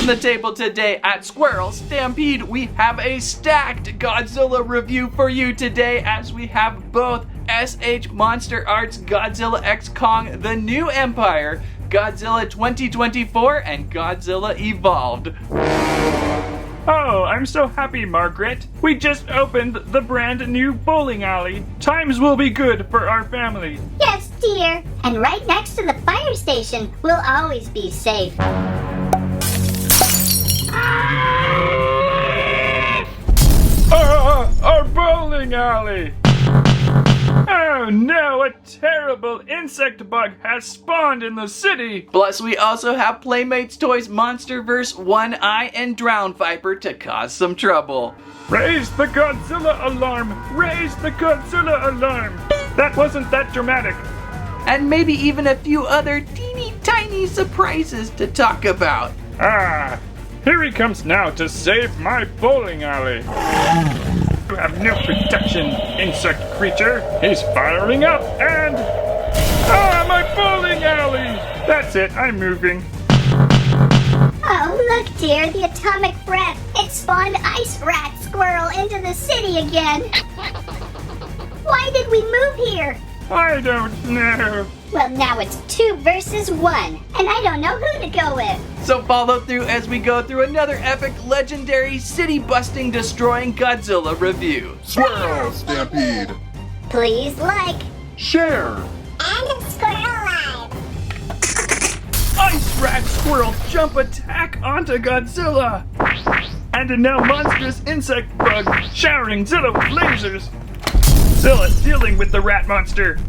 the table today at Squirrel Stampede, we have a stacked Godzilla review for you today, as we have both MonsterArts Godzilla X Kong The New Empire, Godzilla 2024, and Godzilla Evolved. Oh, I'm so happy, Margaret. We just opened the brand new bowling alley. Times will be good for our family. Yes, dear. And right next to the fire station, we'll always be safe. Our bowling alley! Oh no, a terrible insect bug has spawned in the city! Plus, we also have Playmates Toys Monsterverse One Eye and Drown Viper to cause some trouble. Raise the Godzilla alarm! Raise the Godzilla alarm! That wasn't that dramatic. And maybe even a few other teeny tiny surprises to talk about. Ah, here he comes now to save my bowling alley. You have no protection, insect creature. He's firing up and... Ah, my bowling alley! That's it, I'm moving. Oh, look, dear, the atomic breath. It spawned Ice Rat Squirrel into the city again. Why did we move here? I don't know. Well, now it's 2 versus 1, and I don't know who to go with. So follow through as we go through another epic, legendary, city-busting, destroying Godzilla review. Squirrel Stampede. Please like Share. and Squirrel Ice Rat Squirrel jump attack onto Godzilla. And a now monstrous insect bug showering Zilla with lasers. Zilla dealing with the rat monster.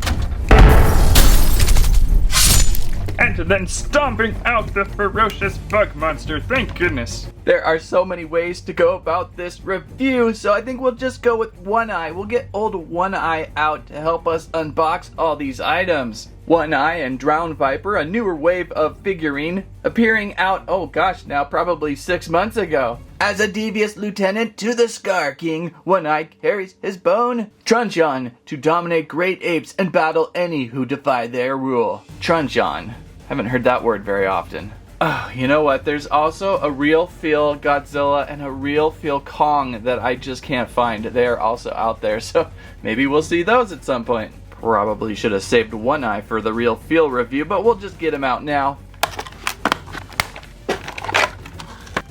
And then stomping out the ferocious bug monster, thank goodness. There are so many ways to go about this review, so I think we'll just go with One Eye. We'll get old One Eye out to help us unbox all these items. One Eye and Drown Viper, a newer wave of figurine, appearing out, oh gosh, now probably 6 months ago. As a devious lieutenant to the Scar King, One Eye carries his bone truncheon to dominate great apes and battle any who defy their rule. Truncheon. Haven't heard that word very often. Oh, you know what? There's also a real feel Godzilla and a real feel Kong that I just can't find. They are also out there, so maybe we'll see those at some point. Probably should have saved One Eye for the real feel review, but we'll just get him out now.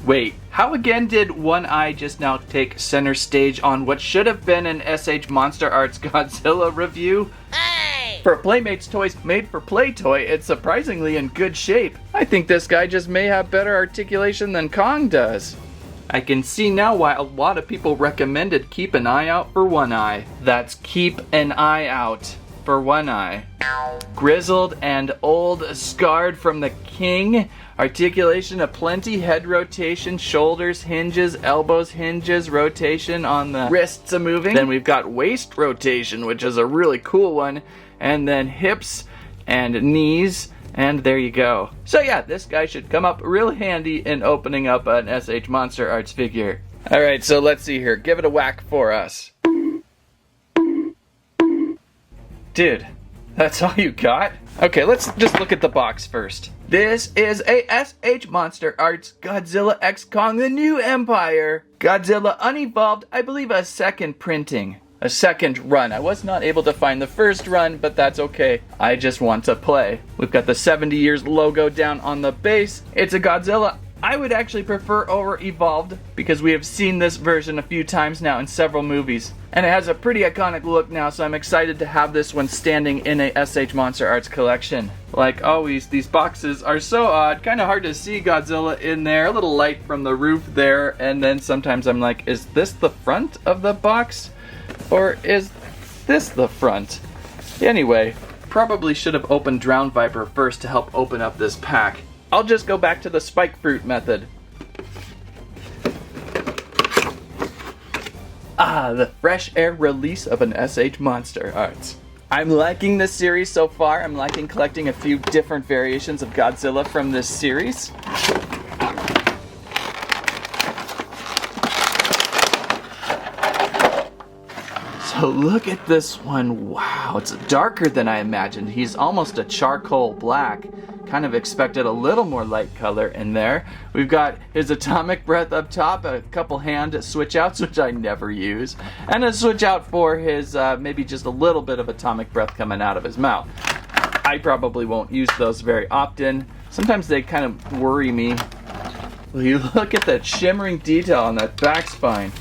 Wait, how again did One Eye just now take center stage on what should have been an MonsterArts Godzilla review? For Playmates Toys made for Play Toy, it's surprisingly in good shape. I think this guy just may have better articulation than Kong does. I can see now why a lot of people recommended keep an eye out for One Eye. That's keep an eye out for One Eye. Grizzled and old, scarred from the king. Articulation aplenty, head rotation, shoulders hinges, elbows hinges, rotation on the wrists a moving. Then we've got waist rotation, which is a really cool one. And then hips and knees, and there you go. So yeah, this guy should come up real handy in opening up an MonsterArts figure. Alright, so let's see here. Give it a whack for us. Dude, that's all you got? Okay, let's just look at the box first. This is a MonsterArts Godzilla X Kong The New Empire. Godzilla Unevolved, I believe a second printing. A second run. I was not able to find the first run, but that's okay. I just want to play. We've got the 70 years logo down on the base. It's a Godzilla I would actually prefer over Evolved, because we have seen this version a few times now in several movies. And it has a pretty iconic look now, so I'm excited to have this one standing in a MonsterArts collection. Like always, these boxes are so odd, kind of hard to see Godzilla in there, a little light from the roof there, and then sometimes I'm like, is this the front of the box? Or is this the front? Anyway, probably should have opened Drown Viper first to help open up this pack. I'll just go back to the spike fruit method. Ah, the fresh air release of an MonsterArts. I'm liking this series so far. I'm liking collecting a few different variations of Godzilla from this series. So So look at this one. Wow, it's darker than I imagined. He's almost a charcoal black. Kind of expected a little more light color in there. We've got his atomic breath up top, a couple hand switch outs, which I never use, and a switch out for his maybe just a little bit of atomic breath coming out of his mouth. I probably won't use those very often. Sometimes they kind of worry me. Well, you look at that shimmering detail on that back spine.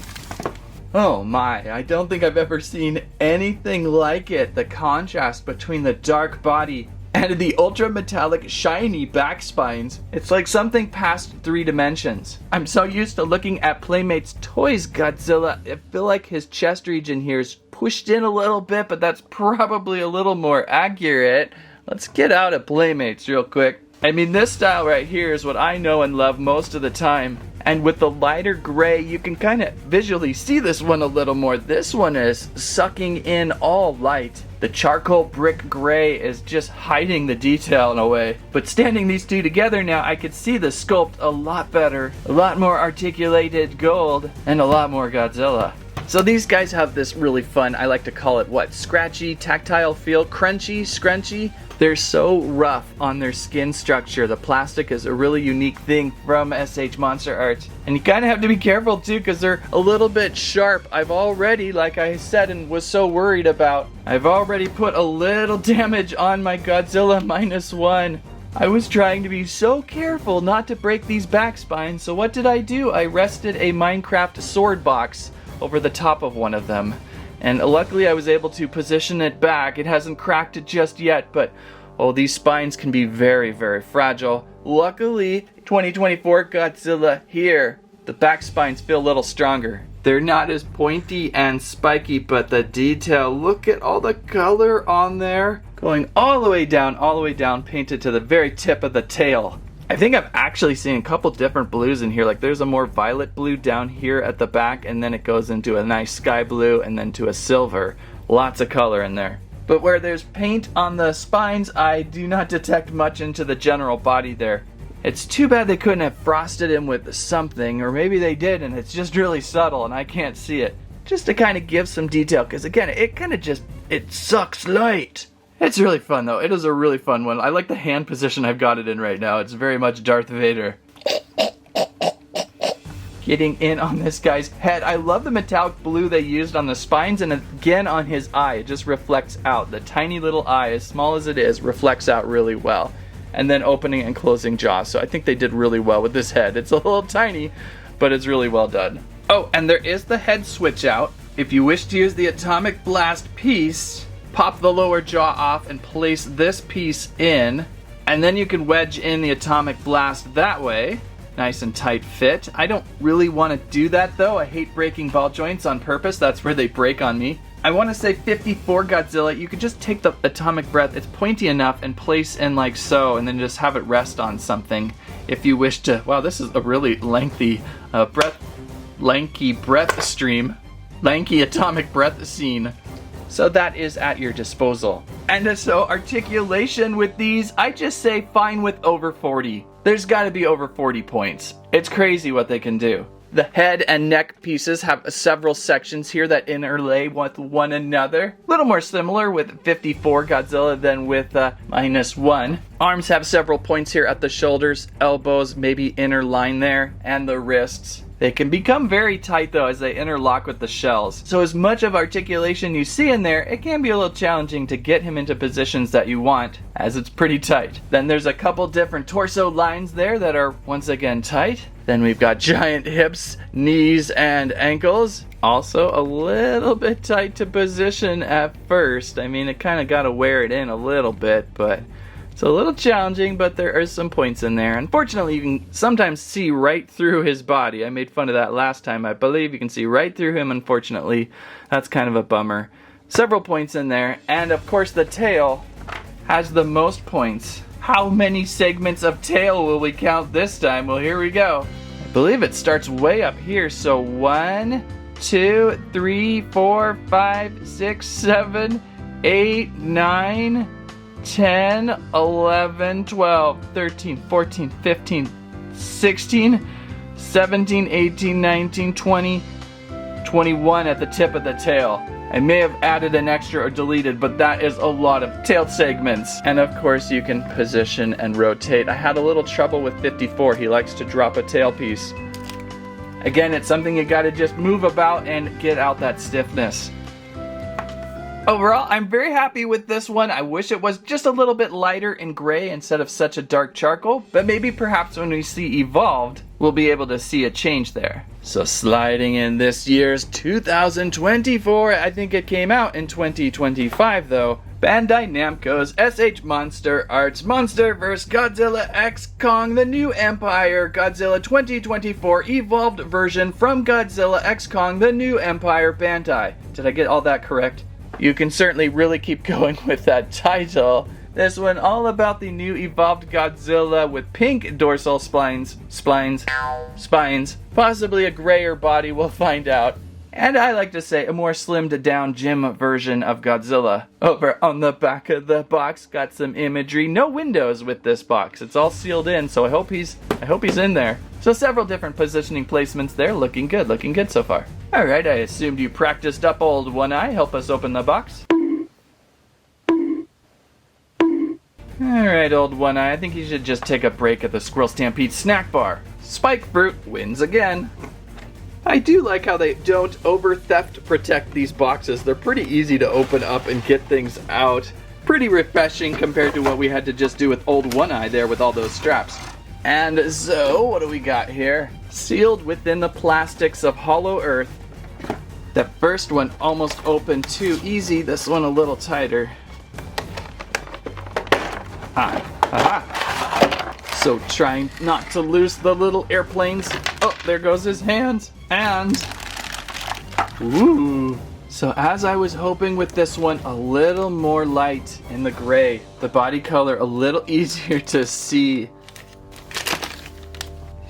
Oh my, I don't think I've ever seen anything like it. The contrast between the dark body and the ultra metallic shiny back spines. It's like something past 3 dimensions. I'm so used to looking at Playmates Toys Godzilla, I feel like his chest region here is pushed in a little bit, but that's probably a little more accurate. Let's get out of Playmates real quick. I mean, this style right here is what I know and love most of the time. And with the lighter gray, you can kind of visually see this one a little more. This one is sucking in all light. The charcoal brick gray is just hiding the detail in a way. But standing these two together now, I could see the sculpt a lot better. A lot more articulated gold and a lot more Godzilla. So these guys have this really fun, I like to call it what? Scratchy, tactile feel, crunchy, scrunchy. They're so rough on their skin structure. The plastic is a really unique thing from SH MonsterArts. And you kind of have to be careful too because they're a little bit sharp. I've already, like I said and was so worried about, I've already put a little damage on my Godzilla -1. I was trying to be so careful not to break these back spines, so what did I do? I rested a Minecraft sword box over the top of one of them. And luckily I was able to position it back. It hasn't cracked it just yet, but oh, these spines can be very, very fragile. Luckily, 2024 Godzilla here. The back spines feel a little stronger. They're not as pointy and spiky, but the detail, look at all the color on there. Going all the way down, painted to the very tip of the tail. I think I've actually seen a couple different blues in here. Like there's a more violet blue down here at the back, and then it goes into a nice sky blue and then to a silver. Lots of color in there. But where there's paint on the spines, I do not detect much into the general body there. It's too bad they couldn't have frosted him with something, or maybe they did and it's just really subtle and I can't see it. Just to kind of give some detail, because again, it kind of just, it sucks light. It's really fun though. It is a really fun one. I like the hand position I've got it in right now. It's very much Darth Vader. Getting in on this guy's head. I love the metallic blue they used on the spines and again on his eye. It just reflects out. The tiny little eye, as small as it is, reflects out really well. And then opening and closing jaws. So I think they did really well with this head. It's a little tiny, but it's really well done. Oh, and there is the head switch out. If you wish to use the atomic blast piece, pop the lower jaw off and place this piece in, and then you can wedge in the atomic blast that way. Nice and tight fit. I don't really want to do that though. I hate breaking ball joints on purpose. That's where they break on me. I want to say 54 Godzilla. You could just take the atomic breath, it's pointy enough, and place in like so, and then just have it rest on something if you wish to. Wow, this is a really lengthy lanky breath stream. Lanky atomic breath scene. So that is at your disposal. And so articulation with these, I just say fine with over 40. There's gotta be over 40 points. It's crazy what they can do. The head and neck pieces have several sections here that interlay with one another. A little more similar with 54 Godzilla than with -1. Arms have several points here at the shoulders, elbows, maybe inner line there, and the wrists. They can become very tight though as they interlock with the shells. So as much of articulation you see in there, it can be a little challenging to get him into positions that you want, as it's pretty tight. Then there's a couple different torso lines there that are once again tight. Then we've got giant hips, knees, and ankles. Also a little bit tight to position at first. I mean, it kind of got to wear it in a little bit, but it's a little challenging, but there are some points in there. Unfortunately, you can sometimes see right through his body. I made fun of that last time. I believe you can see right through him, unfortunately. That's kind of a bummer. Several points in there, and of course the tail has the most points. How many segments of tail will we count this time? Well, here we go. I believe it starts way up here, so 1, 2, 3, 4, 5, 6, 7, 8, 9, 10, 11, 12, 13, 14, 15, 16, 17, 18, 19, 20, 21 at the tip of the tail. I may have added an extra or deleted, but that is a lot of tail segments. And of course you can position and rotate. I had a little trouble with 54. He likes to drop a tail piece. Again, it's something you gotta just move about and get out that stiffness. Overall, I'm very happy with this one. I wish it was just a little bit lighter in gray instead of such a dark charcoal, but maybe perhaps when we see Evolved, we'll be able to see a change there. So sliding in this year's 2024, I think it came out in 2025 though, Bandai Namco's SH MonsterArts Monster vs. Godzilla X Kong The New Empire Godzilla 2024 Evolved version from Godzilla X Kong The New Empire Bandai. Did I get all that correct? You can certainly really keep going with that title. This one all about the new evolved Godzilla with pink dorsal spines, possibly a grayer body, we'll find out. And I like to say a more slimmed down gym version of Godzilla. Over on the back of the box, got some imagery. No windows with this box. It's all sealed in, so I hope he's in there. So several different positioning placements there. Looking good so far. Alright, I assumed you practiced up, old One Eye. Help us open the box. Alright, old One Eye, I think you should just take a break at the Squirrel Stampede snack bar. Spike Fruit wins again. I do like how they don't over-theft protect these boxes. They're pretty easy to open up and get things out. Pretty refreshing compared to what we had to just do with old One Eye there with all those straps. And so, what do we got here? Sealed within the plastics of Hollow Earth. The first one almost opened too easy, this one a little tighter. So trying not to lose the little airplanes. Oh, there goes his hands. And, ooh. So as I was hoping with this one, a little more light in the gray. The body color a little easier to see.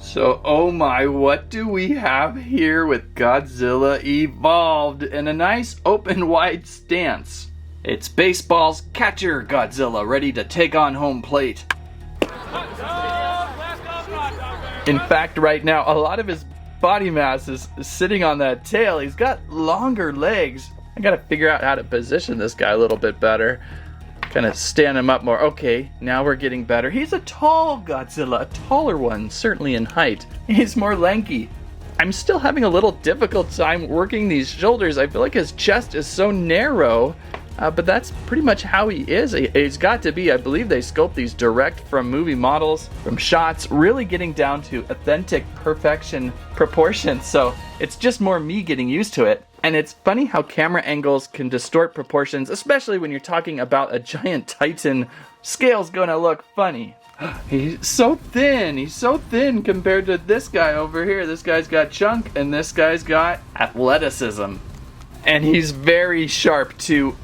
So, oh my, what do we have here with Godzilla Evolved in a nice open wide stance? It's baseball's catcher Godzilla ready to take on home plate. In fact, right now, a lot of his body mass is sitting on that tail. He's got longer legs. I gotta figure out how to position this guy a little bit better. Kind of stand him up more. Okay, now we're getting better. He's a tall Godzilla, a taller one, certainly in height. He's more lanky. I'm still having a little difficult time working these shoulders. I feel like his chest is so narrow, but that's pretty much how he is. He's got to be. I believe they sculpt these direct from movie models, from shots, really getting down to authentic perfection proportions. So it's just more me getting used to it. And it's funny how camera angles can distort proportions, especially when you're talking about a giant titan. Scale's gonna look funny. He's so thin. He's so thin compared to this guy over here. This guy's got chunk and this guy's got athleticism. And he's very sharp too.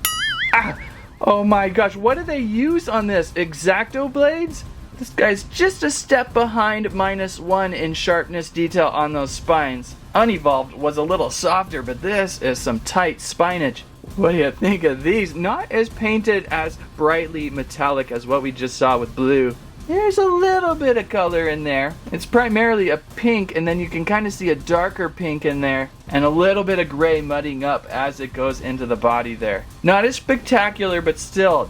Ah! Oh my gosh, what do they use on this? X-Acto blades? This guy's just a step behind -1 in sharpness detail on those spines. Unevolved was a little softer, but this is some tight spinage. What do you think of these? Not as painted as brightly metallic as what we just saw with blue. There's a little bit of color in there. It's primarily a pink, and then you can kind of see a darker pink in there, and a little bit of gray mudding up as it goes into the body there. Not as spectacular, but still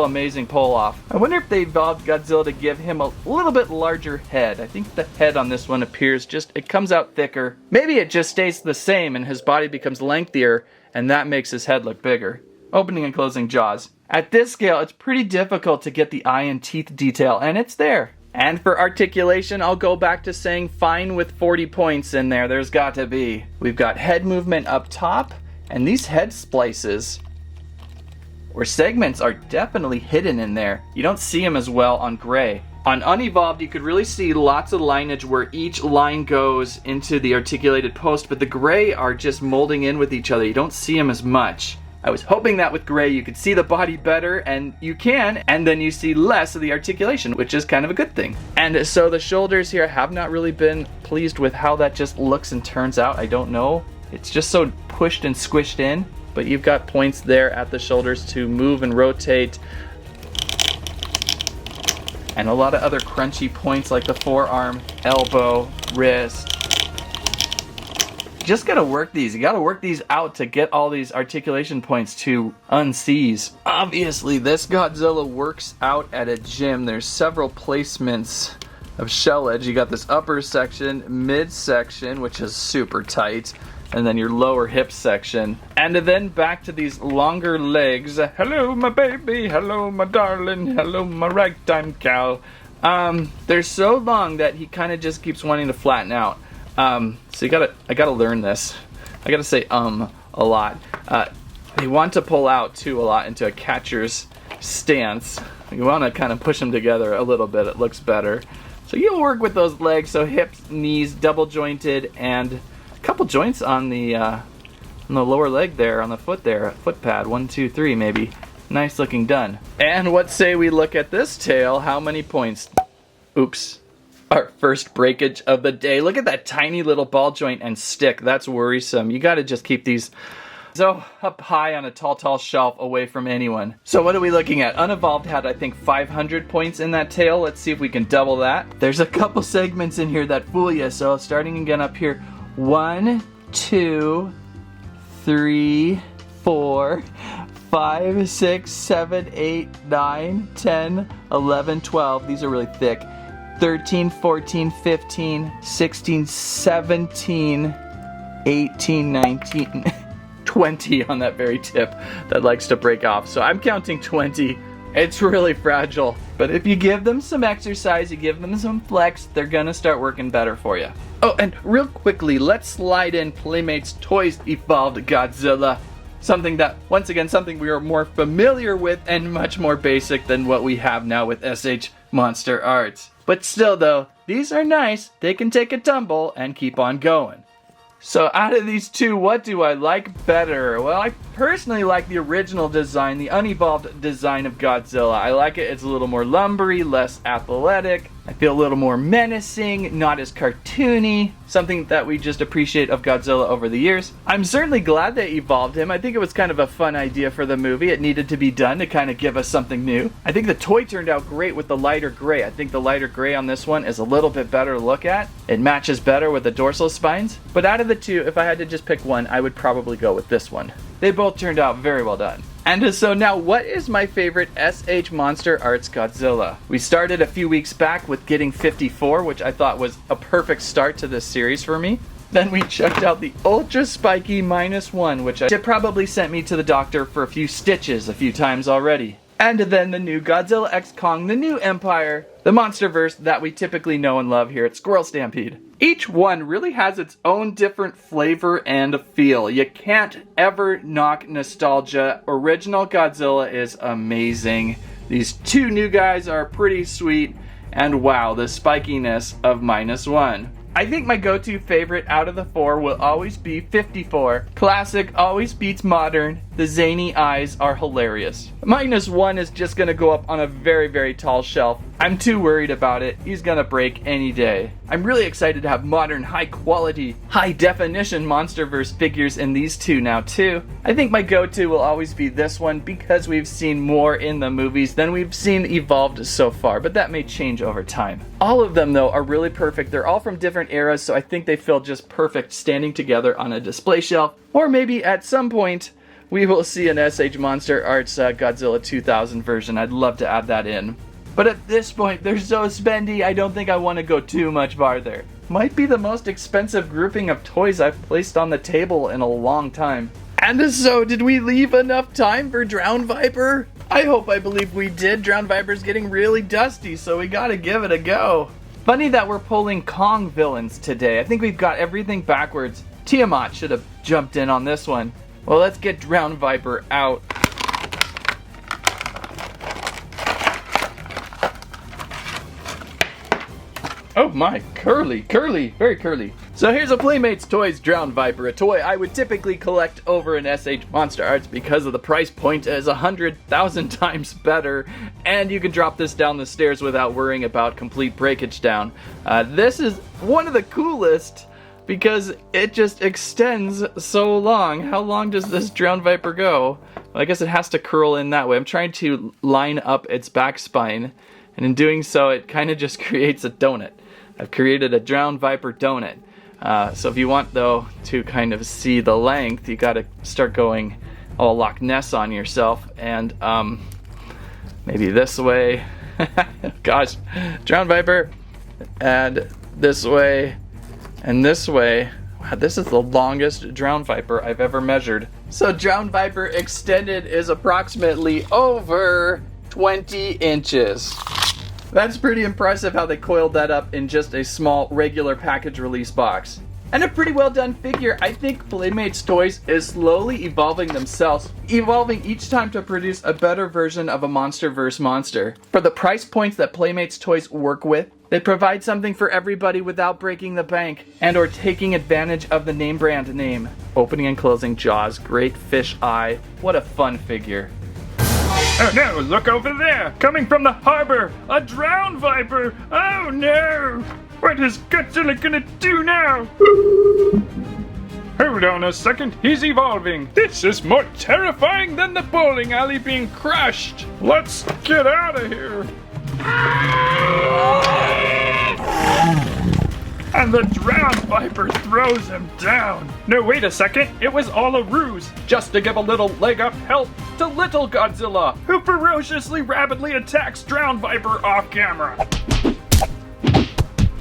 amazing pull off. I wonder if they evolved Godzilla to give him a little bit larger head. I think the head on this one appears it comes out thicker. Maybe it just stays the same and his body becomes lengthier and that makes his head look bigger. Opening and closing jaws. At this scale, it's pretty difficult to get the eye and teeth detail, and it's there. And for articulation, I'll go back to saying fine with 40 points in there. There's got to be. We've got head movement up top, and these head splices or segments are definitely hidden in there. You don't see them as well on gray. On Unevolved, you could really see lots of lineage where each line goes into the articulated post, but the gray are just molding in with each other. You don't see them as much. I was hoping that with gray you could see the body better, and you can, and then you see less of the articulation, which is kind of a good thing. And so the shoulders here, I have not really been pleased with how that just looks and turns out. I don't know. It's just so pushed and squished in, but you've got points there at the shoulders to move and rotate. And a lot of other crunchy points like the forearm, elbow, wrist. just gotta work these. You gotta work these out to get all these articulation points to unseize. Obviously, this Godzilla works out at a gym. There's several placements of shell edge. You got this upper section, mid section, which is super tight, and then your lower hip section. And then back to these longer legs. Hello, my baby. Hello, my darling. Hello, my ragtime gal. They're so long that he kind of just keeps wanting to flatten out. So I gotta learn this. I gotta say a lot. They want to pull out too a lot into a catcher's stance. You want to kind of push them together a little bit. It looks better. So you'll work with those legs, so hips, knees, double jointed, and a couple joints on the lower leg there, on the foot there, foot pad, 1, 2, 3 maybe. Nice looking done. And what say we look at this tail? How many points? Oops. Our first breakage of the day. Look at that tiny little ball joint and stick. That's worrisome. You gotta just keep these so up high on a tall shelf away from anyone. So what are we looking at? Unevolved had, I think, 500 points in that tail. Let's see if we can double that. There's a couple segments in here that fool you. So starting again up here. 1, 2, 3, 4, 5, 6, 7, 8, 9, 10, 11, 12. These are really thick. 13, 14, 15, 16, 17, 18, 19, 20 on that very tip that likes to break off. So I'm counting 20. It's really fragile. But if you give them some exercise, you give them some flex, they're gonna start working better for you. Oh, and real quickly, let's slide in Playmates Toys Evolved Godzilla. Something that, once again, something we are more familiar with and much more basic than what we have now with SH MonsterArts. But still though, these are nice. They can take a tumble and keep on going. So out of these two, what do I like better? Well, I personally like the original design, the unevolved design of Godzilla. I like it. It's a little more lumbery, less athletic. I feel a little more menacing, not as cartoony. Something that we just appreciate of Godzilla over the years. I'm certainly glad they evolved him. I think it was kind of a fun idea for the movie. It needed to be done to kind of give us something new. I think the toy turned out great with the lighter gray. I think the lighter gray on this one is a little bit better to look at. It matches better with the dorsal spines. But out of the two, if I had to just pick one, I would probably go with this one. They both turned out very well done. And so now, what is my favorite SH MonsterArts Godzilla? We started a few weeks back with getting 54, which I thought was a perfect start to this series for me. Then we checked out the ultra spiky -1, which probably sent me to the doctor for a few stitches a few times already. And then the new Godzilla X Kong, the new Empire, the Monsterverse that we typically know and love here at Squirrel Stampede. Each one really has its own different flavor and feel. You can't ever knock nostalgia. Original Godzilla is amazing. These two new guys are pretty sweet. And wow, the spikiness of -1. I think my go-to favorite out of the four will always be 54. Classic always beats modern. The zany eyes are hilarious. -1 is just gonna go up on a very tall shelf. I'm too worried about it. He's gonna break any day. I'm really excited to have modern, high quality, high definition Monsterverse figures in these two now too. I think my go-to will always be this one because we've seen more in the movies than we've seen evolved so far, but that may change over time. All of them though are really perfect. They're all from different eras, so I think they feel just perfect standing together on a display shelf, or maybe at some point we will see an SH MonsterArts Godzilla 2000 version. I'd love to add that in. But at this point, they're so spendy, I don't think I want to go too much farther. Might be the most expensive grouping of toys I've placed on the table in a long time. And so, did we leave enough time for Drown Viper? I believe we did. Drown Viper's getting really dusty, so we gotta give it a go. Funny that we're pulling Kong villains today. I think we've got everything backwards. Tiamat should have jumped in on this one. Well, let's get Drown Viper out. Oh my, curly, very curly. So here's a Playmates Toys Drown Viper, a toy I would typically collect over in SH MonsterArts because of the price point is 100,000 times better, and you can drop this down the stairs without worrying about complete breakage down. This is one of the coolest because it just extends so long. How long does this Drown Viper go? Well, I guess it has to curl in that way. I'm trying to line up its back spine, and in doing so, it kind of just creates a donut. I've created a Drown Viper donut. So if you want, though, to kind of see the length, you gotta start going all Loch Ness on yourself, and maybe this way. Gosh, Drown Viper, and this way, and this way. Wow, this is the longest Drown Viper I've ever measured. So Drown Viper extended is approximately over 20 inches. That's pretty impressive how they coiled that up in just a small regular package release box. And a pretty well done figure. I think Playmates Toys is slowly evolving themselves, evolving each time to produce a better version of a monster versus monster. For the price points that Playmates Toys work with, they provide something for everybody without breaking the bank and or taking advantage of the name brand name. Opening and closing jaws, great fish eye. What a fun figure. Oh no, look over there! Coming from the harbor! A Drown Viper! Oh no! What is Godzilla gonna do now? Hold on a second, he's evolving. This is more terrifying than the bowling alley being crushed. Let's get out of here. And the Drown Viper throws him down. No, wait a second, it was all a ruse, just to give a little leg up help to little Godzilla, who ferociously rapidly attacks Drown Viper off camera.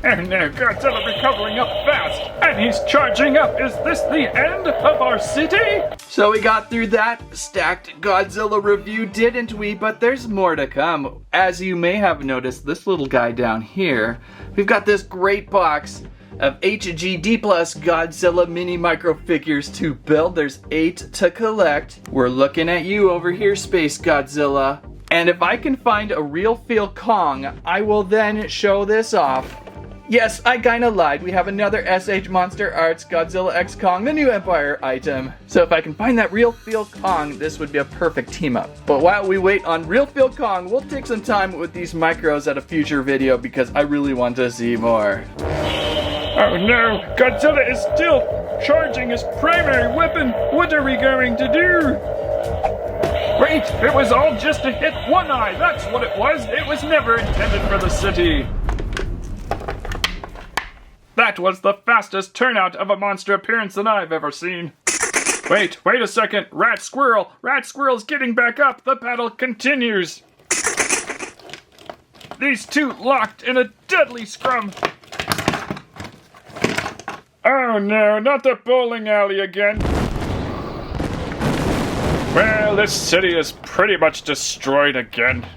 And now Godzilla recovering up fast, and he's charging up. Is this the end of our city? So we got through that stacked Godzilla review, didn't we? But there's more to come. As you may have noticed, this little guy down here, we've got this great box of HGD Plus Godzilla mini micro figures to build. There's 8 to collect. We're looking at you over here, Space Godzilla. And if I can find a real feel Kong, I will then show this off. Yes, I kinda lied. We have another SH MonsterArts Godzilla X Kong, the new Empire item. So if I can find that real feel Kong, this would be a perfect team up. But while we wait on real feel Kong, we'll take some time with these micros at a future video because I really want to see more. Oh no, Godzilla is still charging his primary weapon. What are we going to do? Wait, it was all just to hit One Eye. That's what it was. It was never intended for the city. That was the fastest turnout of a monster appearance than I've ever seen. Wait a second. Rat Squirrel. Rat Squirrel's getting back up. The battle continues. These two locked in a deadly scrum. Oh no, not the bowling alley again. Well, this city is pretty much destroyed again.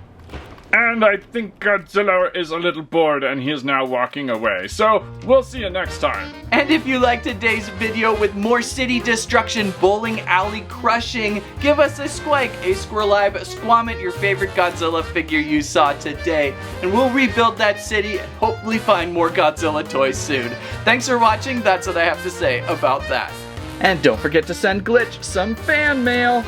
And I think Godzilla is a little bored and he is now walking away. So, we'll see you next time. And if you liked today's video with more city destruction, bowling alley crushing, give us a squike, a squirrelive, squammet your favorite Godzilla figure you saw today. And we'll rebuild that city and hopefully find more Godzilla toys soon. Thanks for watching, that's what I have to say about that. And don't forget to send Glitch some fan mail.